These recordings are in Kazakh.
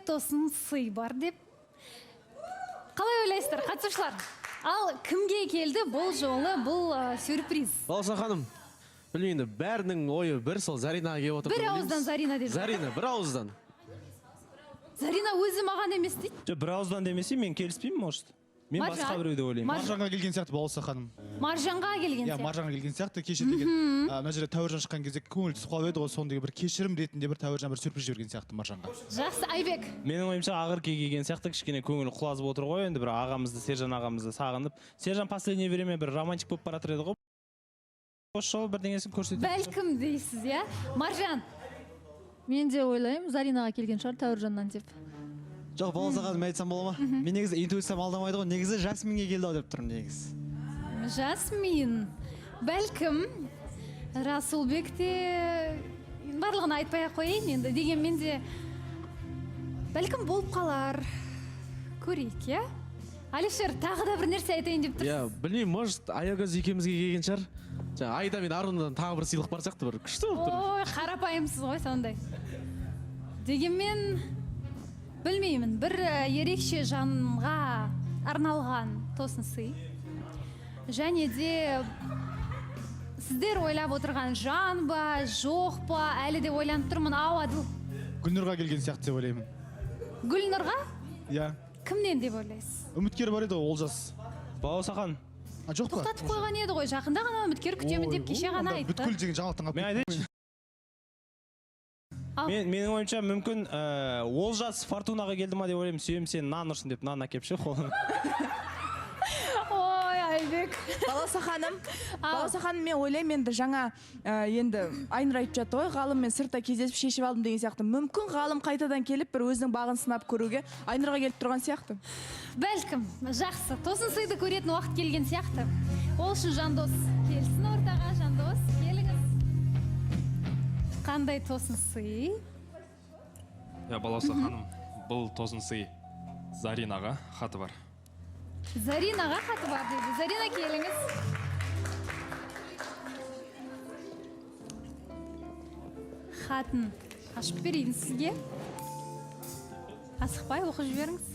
тосын сый бар деп. Қалай ойлайсыздар, қатысушылар? Ал кімге келді бұл жолы бұл сюрприз? Балауса ханым, білмейді, бәрінің ойы бір сол Заринаға келіп отыр. Бір ауыздан Зарина деп. Зарина, бір ауыздан. Зарина өзі маған емес дейді. Бір ауыздан демесе, мен келіспеймін, может. Мен басқа біреуді ойлаймын. Маржанға келген сияқты Балауса ханым. Маржанға келген сияқты. Маржанға келген сияқты кеше деген. Мына жерде Тәуіржан шыққан кезде көңіл түсіп қалып еді ғой, сондайға бір кешірім ретінде бір Тәуіржан бір сюрприз жіберген сияқты Маржанға. Жақсы, Айбек. Менің ойымша Ақерке келген сияқты кішкене көңілі құлазып отыр ғой, енді бір ағамызды, Сержан ағамызды сағынып. Сержан последнее время бір романтик болып бара жатыр еді ғой. Осы жолы бірдеңесін көрсетеді. Бәлкім дейсіз, иә? Маржан. Мен де ойлаймын, Заринаға келген шығар Тәуіржаннан деп. Жоқ, Балауса ханым, айтсам бола ма? Мен негізі интуициям алдамайды ғой, негізі Жасминге келді ау деп тұрмын негізі. Жасмин. Бәлкім Расулбек те барлығын айтпай ақ қояйын енді. Дегенмен де бәлкім болып қалар. Көрейік, иә? Алишер, тағы да бір нәрсе айтайын деп тұрсыз. Иә, білмеймін, может, Аягөз екеумізге келген шығар. Айда мен Арундан тағы бір сыйлық бар сияқты бір күшті болып тұр. Ой, қарапайымсыз ғой сондай. Дегенмен білмеймін, бір ерекше жанға арналған тосын сый. Және де сіздер ойлап отырған жан ба, жоқ па, әлі де ойланып тұрмын. Ау, Адыл. Гүлнұрға келген сияқты деп ойлаймын. Гүлнұрға? Иә. Кімнен деп ойлайсыз? Үміткер бар еді ғой, Олжас. Балауса ханым. Жоқ па? Тоқтатып қойған еді ғой, жақында ғана үміткер күтемін деп кеше ғана айтты. Бүткіл деген жаңалықтан Мен айтайыншы. Менің ойымша мүмкін Олжас Фортунаға келді ма деп ойлаймын, сүйем сен нан ұрсын деп нан әкеп ше қолын. Ой, Айбек. Балауса ханым, мен ойлаймын енді жаңа енді Айнұр айтып жатты ғой, ғалыммен сыртта кездесіп шешіп алдым деген сияқты. Мүмкін ғалым қайтадан келіп бір өзінің бағын сынап көруге Айнұрға келіп тұрған сияқты. Бәлкім, жақсы. Тосын сыйды көретін уақыт келген сияқты. Ол үшін Жандос келсін ортаға. Жандос, келіңіз. Қандай тосын сый? Балауса ханым, бұл тосын сый Заринаға хаты бар. Заринаға хаты бар дейді. Зарина, келіңіз. Хатын ашып берейін сізге. Асықпай оқып жіберіңіз.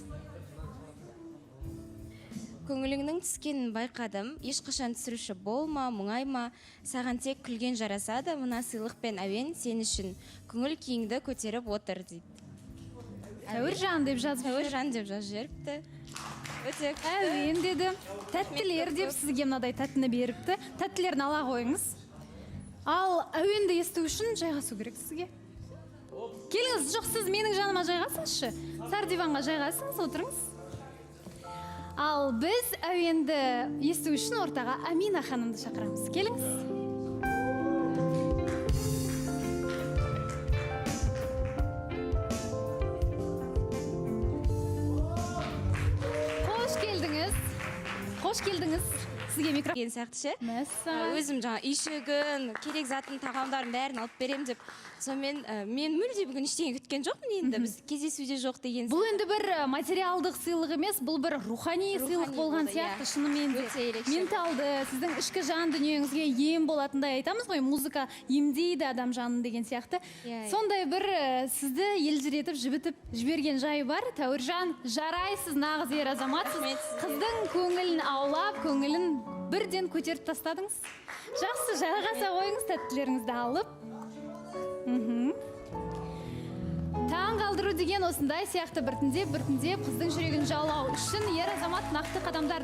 Көңіліңнің түскенін байқадым, ешқашан түсіруші болма, мұңайма, саған тек күлген жарасады, мына сыйлықпен әуен сен үшін көңіл күйіңді көтеріп отыр дейді. Тәуіржан деп жазып жіберіпті. Өте әуен деді. Тәттілер деп сізге мынадай тәттіні беріпті. Тәттілерін ала қойыңыз. Ал әуенді есту үшін жайғасу керек сізге. Келіңіз, жоқ, сіз менің жаныма жайғасыңызшы. Сар диванға жайғасыңыз, отырыңыз. Ал біз әуенді есту үшін ортаға Амина ханымды шақырамыз. Келіңіз. Қош келдіңіз. Қош келдіңіз. Сізге микрофон. Ген сияқты ше. Мәссаған. Өзім жаңа үйшігін, керек затын, тағамдарын бәрін алып берем деп. Сонымен мен мүлде бүгін ештеңе күткен жоқпын енді. Біз кездесуде жоқ деген. Бұл енді бір материалдық сыйлық емес, бұл бір рухани сыйлық болған сияқты шынымен де. Менталды, сіздің ішкі жан дүниеңізге ем болатындай айтамыз ғой, музыка емдейді адам жанын деген сияқты. Сондай бір сізді елжіретіп, жібітіп жіберген жайы бар. Тәуіржан, жарайсыз, нағыз ер азаматсыз. Қыздың көңілін аулап, көңілін бірден көтеріп тастадыңыз. Жақсы, жайғаса қойыңыз, тәттілеріңізді алып. Таң қалдыру деген осындай сияқты біртіндеп қыздың жүрегін жаулау үшін ер азамат нақты қадамдарын